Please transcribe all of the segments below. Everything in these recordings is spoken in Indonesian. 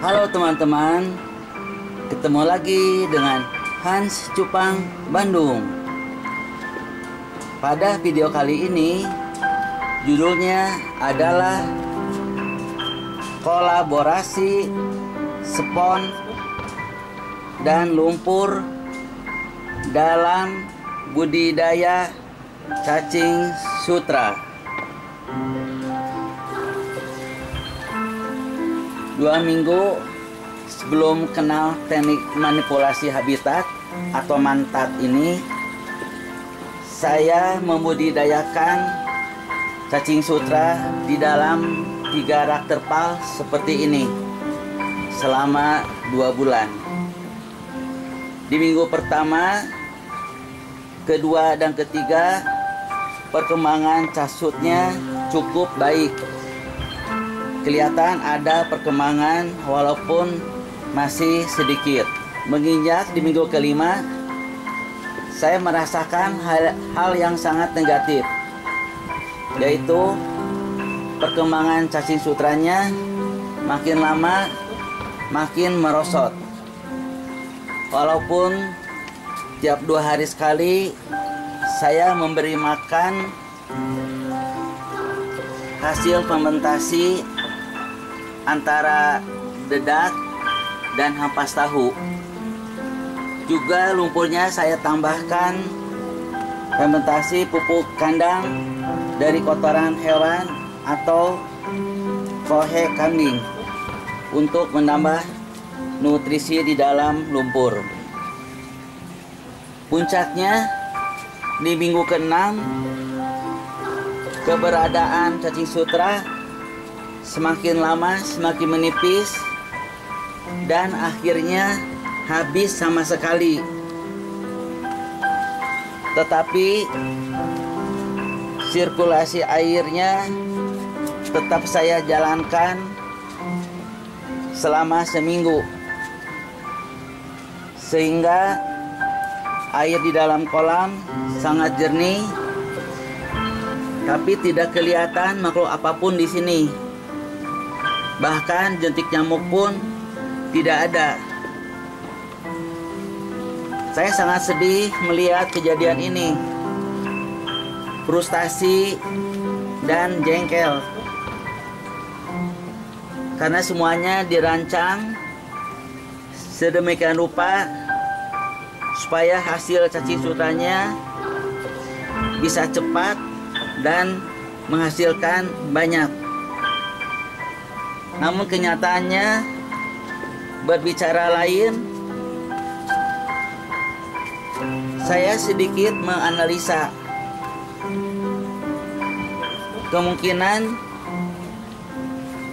Halo teman-teman, ketemu lagi dengan Hans Cupang Bandung. Pada video kali ini, judulnya adalah kolaborasi spons dan lumpur dalam budidaya cacing sutra. 2 minggu sebelum kenal teknik manipulasi habitat atau mantat ini, saya membudidayakan cacing sutra di dalam 3 rak terpal seperti ini selama 2 bulan. Di minggu pertama, kedua, dan ketiga, perkembangan casutnya cukup baik. Kelihatan ada perkembangan walaupun masih sedikit. Menginjak di minggu kelima, saya merasakan hal yang sangat negatif, yaitu perkembangan cacing sutranya makin lama makin merosot. Walaupun tiap 2 hari sekali saya memberi makan hasil fermentasi antara dedak dan ampas tahu. Juga lumpurnya saya tambahkan fermentasi pupuk kandang dari kotoran hewan atau kohe kambing untuk menambah nutrisi di dalam lumpur. Puncaknya di minggu ke-6, keberadaan cacing sutra semakin lama semakin menipis dan akhirnya habis sama sekali. Tetapi sirkulasi airnya tetap saya jalankan selama seminggu, sehingga air di dalam kolam sangat jernih, tapi tidak kelihatan makhluk apapun di sini. Bahkan jentik nyamuk pun tidak ada. Saya sangat sedih melihat kejadian ini. Frustasi dan jengkel. Karena semuanya dirancang sedemikian rupa supaya hasil cacing sutranya bisa cepat dan menghasilkan banyak. Namun kenyataannya berbicara lain. Saya sedikit menganalisa kemungkinan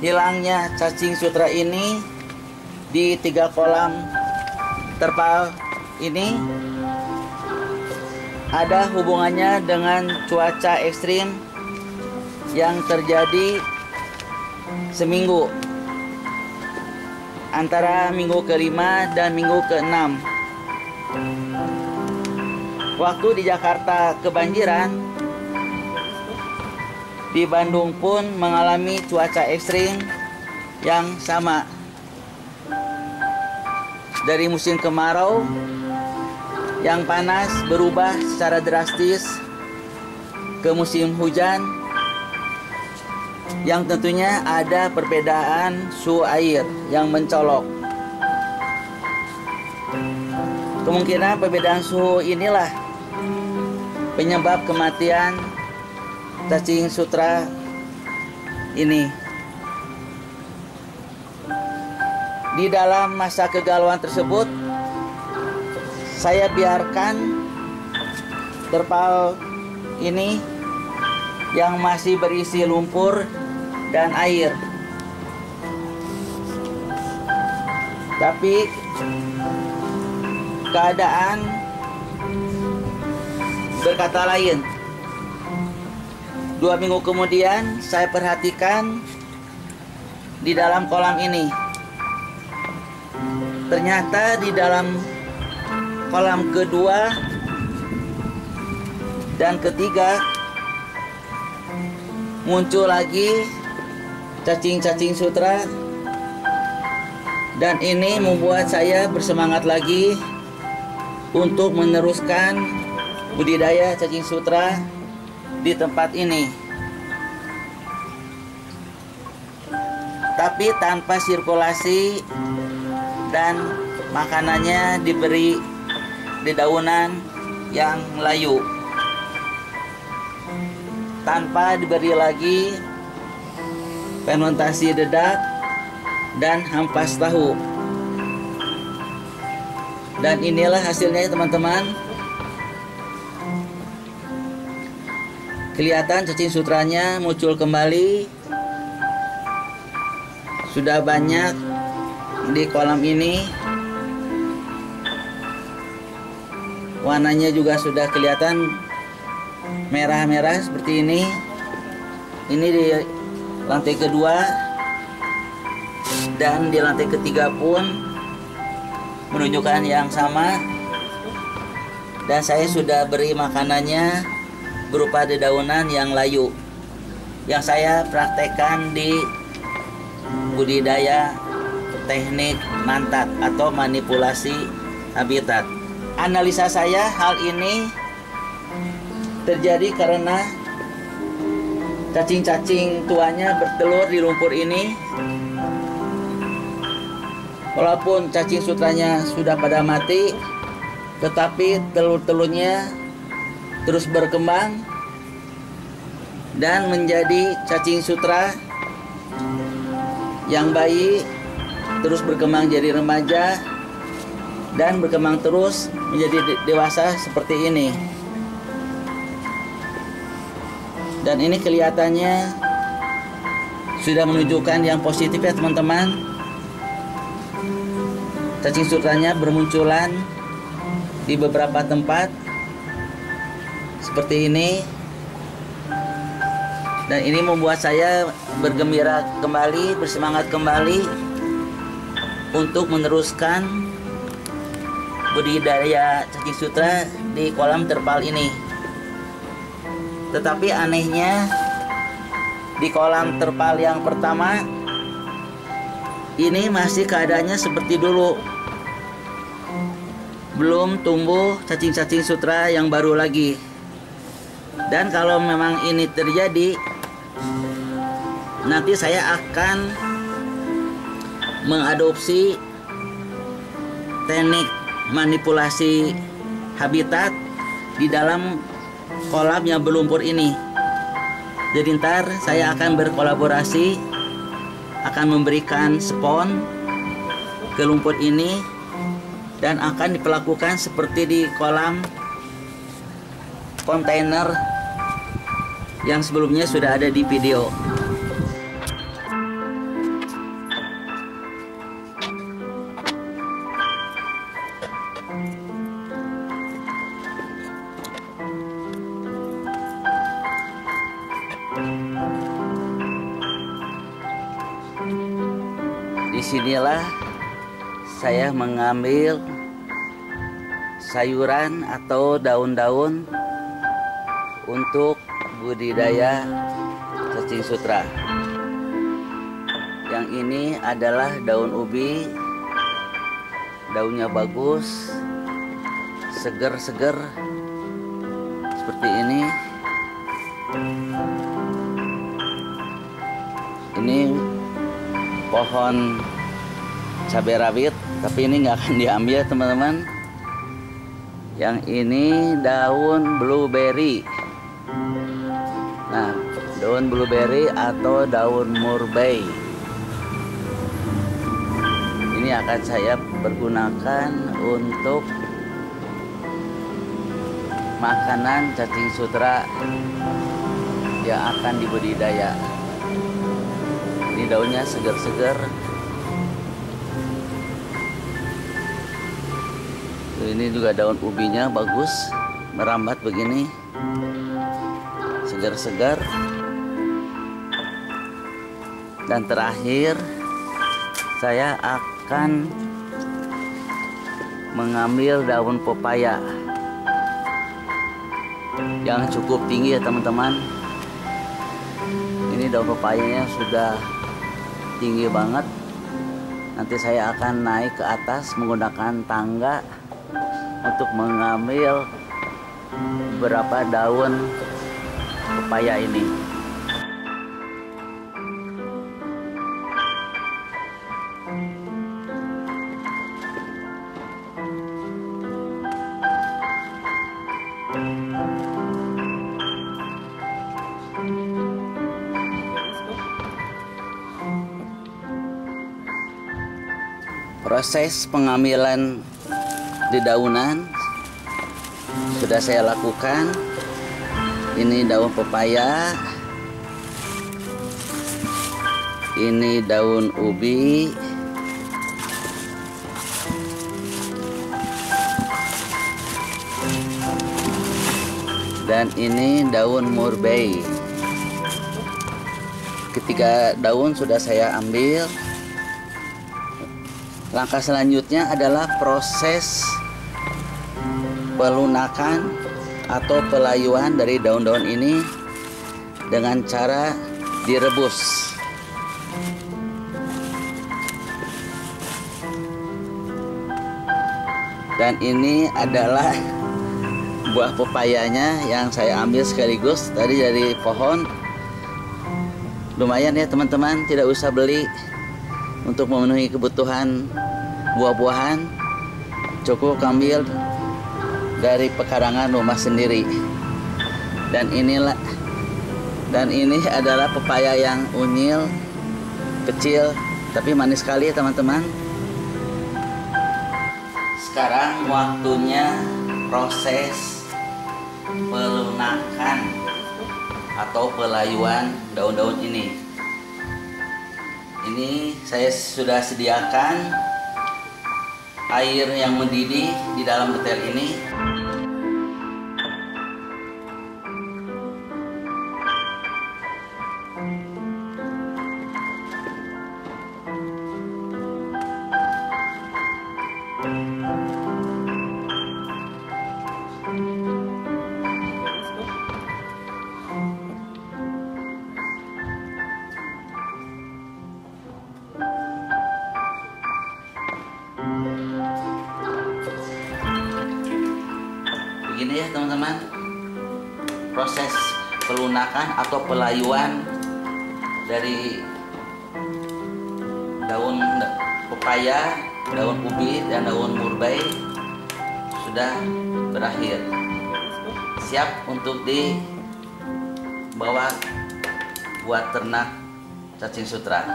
hilangnya cacing sutra ini di 3 kolam terpal ini ada hubungannya dengan cuaca ekstrim yang terjadi seminggu antara minggu ke-5 dan minggu ke-6. Waktu di Jakarta kebanjiran, di Bandung pun mengalami cuaca ekstrim yang sama. Dari musim kemarau yang panas berubah secara drastis ke musim hujan yang tentunya ada perbedaan suhu air yang mencolok. Kemungkinan perbedaan suhu inilah penyebab kematian cacing sutra ini. Di dalam masa kegalauan tersebut, saya biarkan terpal ini yang masih berisi lumpur dan air. Tapi keadaan berkata lain. 2 minggu kemudian saya perhatikan di dalam kolam ini. Ternyata di dalam kolam kedua dan ketiga muncul lagi cacing-cacing sutra, dan ini membuat saya bersemangat lagi untuk meneruskan budidaya cacing sutra di tempat ini, tapi tanpa sirkulasi dan makanannya diberi dedaunan yang layu, tanpa diberi lagi fermentasi dedak dan ampas tahu. Dan inilah hasilnya teman-teman. Kelihatan cacing sutranya muncul kembali. Sudah banyak di kolam ini. Warnanya juga sudah kelihatan merah-merah seperti ini. Ini di lantai kedua, dan di lantai ketiga pun menunjukkan yang sama. Dan saya sudah beri makanannya berupa dedaunan yang layu yang saya praktekkan di budidaya teknik mantat atau manipulasi habitat. Analisa saya, hal ini terjadi karena cacing-cacing tuanya bertelur di lumpur ini. Walaupun cacing sutranya sudah pada mati, tetapi telur-telurnya terus berkembang dan menjadi cacing sutra yang bayi, terus berkembang jadi remaja dan berkembang terus menjadi dewasa seperti ini. Dan ini kelihatannya sudah menunjukkan yang positif ya teman-teman. Cacing sutranya bermunculan di beberapa tempat seperti ini. Dan ini membuat saya bergembira kembali, bersemangat kembali untuk meneruskan budidaya cacing sutra di kolam terpal ini. Tetapi anehnya, di kolam terpal yang pertama ini masih keadaannya seperti dulu. Belum tumbuh cacing-cacing sutra yang baru lagi. Dan kalau memang ini terjadi, nanti saya akan mengadopsi teknik manipulasi habitat di dalam kolam yang berlumpur ini. Jadi ntar saya akan berkolaborasi, akan memberikan spon ke lumpur ini dan akan diperlakukan seperti di kolam kontainer yang sebelumnya sudah ada di video. Disinilah saya mengambil sayuran atau daun-daun untuk budidaya cacing sutra. Yang ini adalah daun ubi, daunnya bagus, seger-seger seperti ini. Ini pohon cabai rawit, tapi ini nggak akan diambil teman-teman. Yang ini daun blueberry. Nah, daun blueberry atau daun murbei ini akan saya pergunakan untuk makanan cacing sutra yang akan dibudidaya. Ini daunnya segar-segar. Ini juga daun ubinya bagus, merambat begini, segar-segar. Dan terakhir saya akan mengambil daun pepaya yang cukup tinggi ya teman-teman. Ini daun pepayanya sudah tinggi banget. Nanti saya akan naik ke atas menggunakan tangga untuk mengambil beberapa daun pepaya ini. Proses pengambilan dedaunan sudah saya lakukan. Ini daun pepaya, ini daun ubi, dan ini daun murbei. Ketiga daun sudah saya ambil. Langkah selanjutnya adalah proses pelunakan atau pelayuan dari daun-daun ini dengan cara direbus. Dan ini adalah buah pepayanya yang saya ambil sekaligus tadi dari pohon. Lumayan ya teman-teman, tidak usah beli. Untuk memenuhi kebutuhan buah-buahan cukup ambil dari pekarangan rumah sendiri. Dan ini adalah pepaya yang unyil, kecil tapi manis sekali ya teman-teman. Sekarang waktunya proses pelunakan atau pelayuan daun-daun ini. Ini saya sudah sediakan air yang mendidih di dalam geter ini. Begini ya teman-teman, proses pelunakan atau pelayuan dari daun pepaya, daun ubi, dan daun murbei sudah berakhir, siap untuk dibawa buat ternak cacing sutra.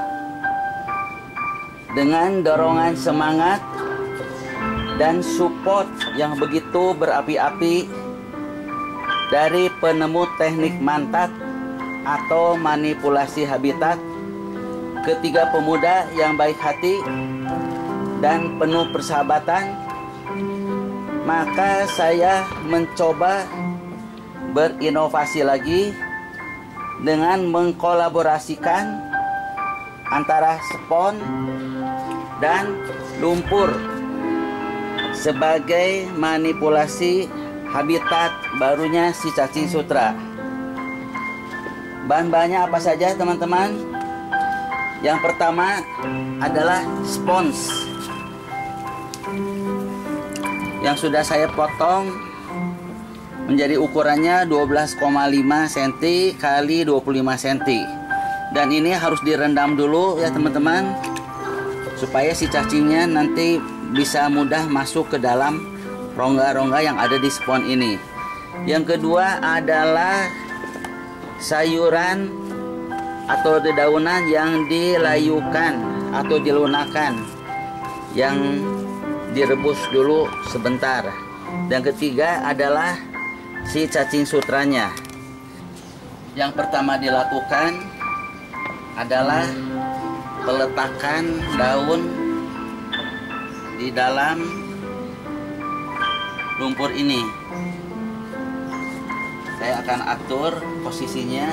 Dengan dorongan semangat dan support yang begitu berapi-api dari penemu teknik mantat atau manipulasi habitat, ketiga pemuda yang baik hati dan penuh persahabatan, maka saya mencoba berinovasi lagi dengan mengkolaborasikan antara spon dan lumpur sebagai manipulasi habitat barunya si cacing sutra. Bahan-bahannya apa saja teman-teman? Yang pertama adalah spons yang sudah saya potong menjadi ukurannya 12,5 cm kali 25 cm. Dan ini harus direndam dulu ya teman-teman, supaya si cacingnya nanti bisa mudah masuk ke dalam rongga-rongga yang ada di spon ini. Yang kedua adalah sayuran atau dedaunan yang dilayukan atau dilunakan, yang direbus dulu sebentar. Dan ketiga adalah si cacing sutranya. Yang pertama dilakukan adalah peletakan daun di dalam lumpur ini. Saya akan atur posisinya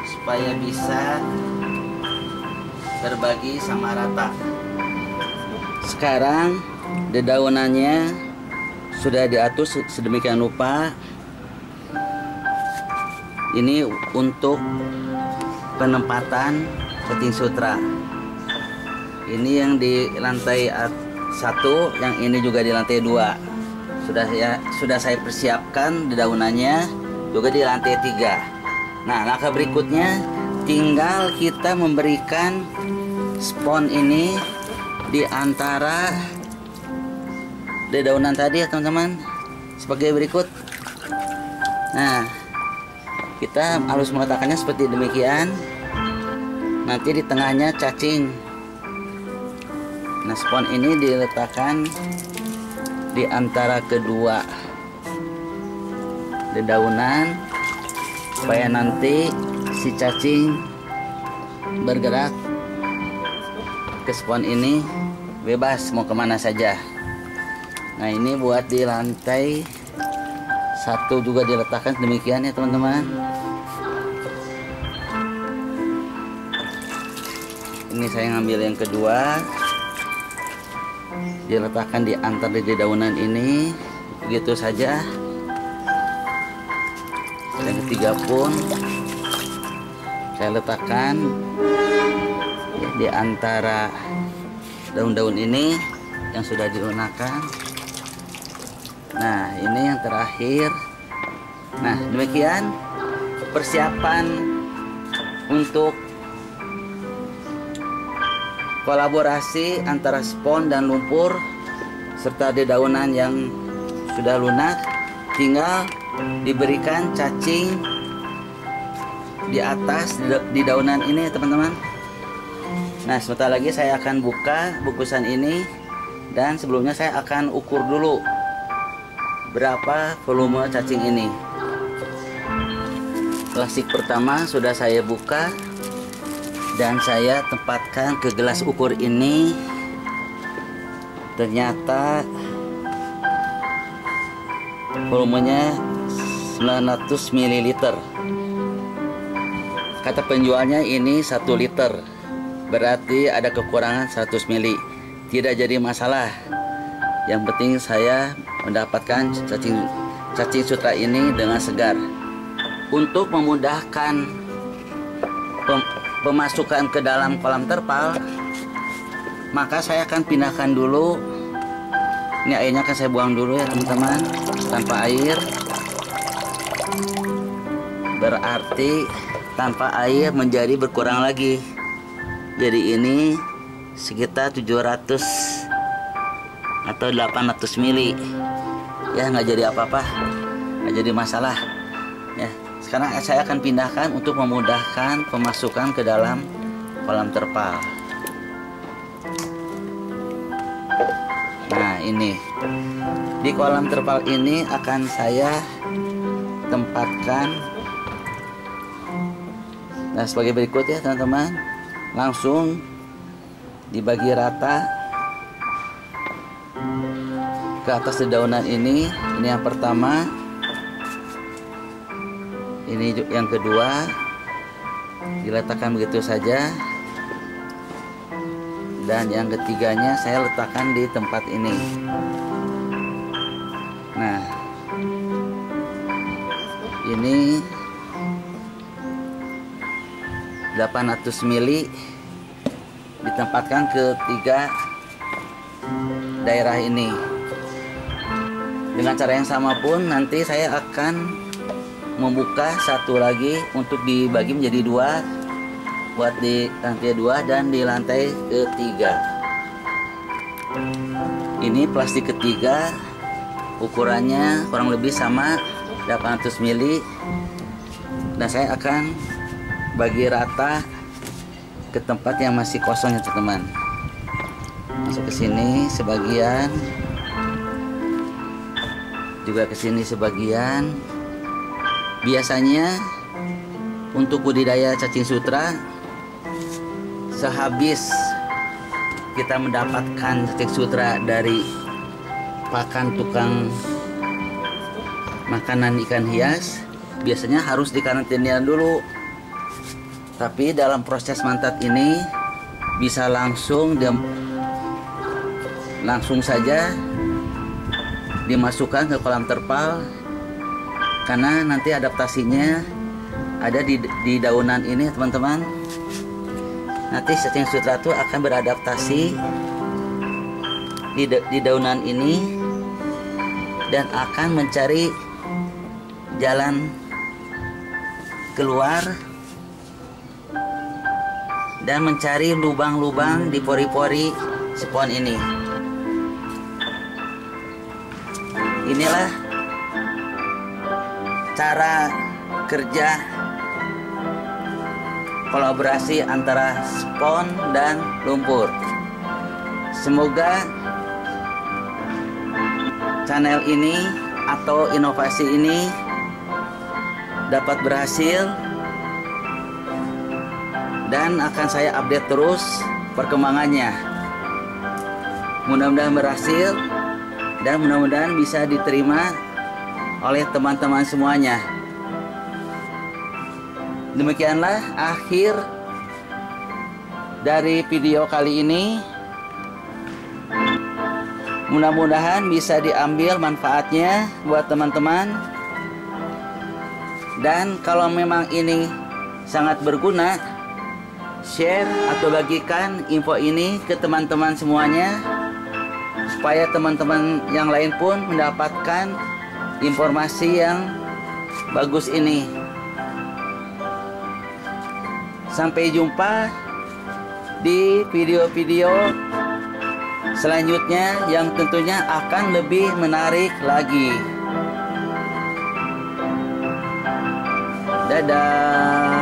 supaya bisa terbagi sama rata. Sekarang dedaunannya sudah diatur sedemikian rupa Ini untuk penempatan cacing sutra. Ini yang di lantai 1, yang ini juga di lantai 2. Sudah saya persiapkan dedaunannya juga di lantai 3. Nah, langkah berikutnya tinggal kita memberikan spons ini di antara dedaunan tadi ya teman-teman, sebagai berikut. Nah, kita harus meletakkannya seperti demikian. Nanti di tengahnya cacing. Nah, spons ini diletakkan di antara kedua dedaunan supaya nanti si cacing bergerak ke spons ini bebas mau kemana saja. Nah, ini buat di lantai 1 juga diletakkan demikian ya teman-teman. Ini saya ngambil yang kedua, diletakkan di antara dedaunan ini, begitu saja. Yang ketiga pun saya letakkan di antara daun-daun ini yang sudah dilunakan. Nah, ini yang terakhir. Nah, demikian persiapan untuk kolaborasi antara spons dan lumpur serta dedaunan yang sudah lunak. Tinggal diberikan cacing di atas di daunan ini teman-teman. Nah, sebentar lagi saya akan buka bungkusan ini, dan sebelumnya saya akan ukur dulu berapa volume cacing ini. Plastik pertama sudah saya buka dan saya tempatkan ke gelas ukur ini. Ternyata volumenya 900 ml. Kata penjualnya ini 1 liter, berarti ada kekurangan 100 ml. Tidak jadi masalah, yang penting saya mendapatkan cacing sutra ini dengan segar. Untuk memudahkan pemasukan ke dalam kolam terpal, maka saya akan pindahkan dulu. Ini airnya akan saya buang dulu ya teman-teman, tanpa air. Berarti tanpa air menjadi berkurang lagi. Jadi ini sekitar 700 atau 800 mili. Ya, nggak jadi apa-apa, nggak jadi masalah ya. Sekarang saya akan pindahkan untuk memudahkan pemasukan ke dalam kolam terpal. Nah, ini di kolam terpal ini akan saya tempatkan. Nah, sebagai berikut ya teman-teman, langsung dibagi rata ke atas dedaunan ini. Ini yang pertama, ini yang kedua, diletakkan begitu saja, dan yang ketiganya saya letakkan di tempat ini. Nah, ini 800 mili ditempatkan ke 3 daerah ini. Dengan cara yang sama pun nanti saya akan membuka satu lagi untuk dibagi menjadi 2, buat di lantai 2 dan di lantai ketiga. Ini plastik ketiga, ukurannya kurang lebih sama 800 mili, dan saya akan bagi rata ke tempat yang masih kosong ya teman-teman. Masuk ke sini sebagian, juga ke sini sebagian. Biasanya untuk budidaya cacing sutra, sehabis kita mendapatkan cacing sutra dari pakan tukang makanan ikan hias, biasanya harus dikarantina dulu. Tapi dalam proses mantat ini bisa langsung saja dimasukkan ke kolam terpal, karena nanti adaptasinya ada di daunan ini teman-teman. Nanti Cacing sutra itu akan beradaptasi di daunan ini dan akan mencari jalan keluar dan mencari lubang-lubang di pori-pori spons ini. Inilah cara kerja kolaborasi antara spons dan lumpur. Semoga channel ini atau inovasi ini dapat berhasil dan akan saya update terus perkembangannya. Mudah-mudahan berhasil dan mudah-mudahan bisa diterima oleh teman-teman semuanya. Demikianlah akhir dari video kali ini. Mudah-mudahan bisa diambil manfaatnya buat teman-teman. Dan kalau memang ini sangat berguna, share atau bagikan info ini ke teman-teman semuanya, supaya teman-teman yang lain pun mendapatkan informasi yang bagus ini. Sampai jumpa di video-video selanjutnya yang tentunya akan lebih menarik lagi. Dadah.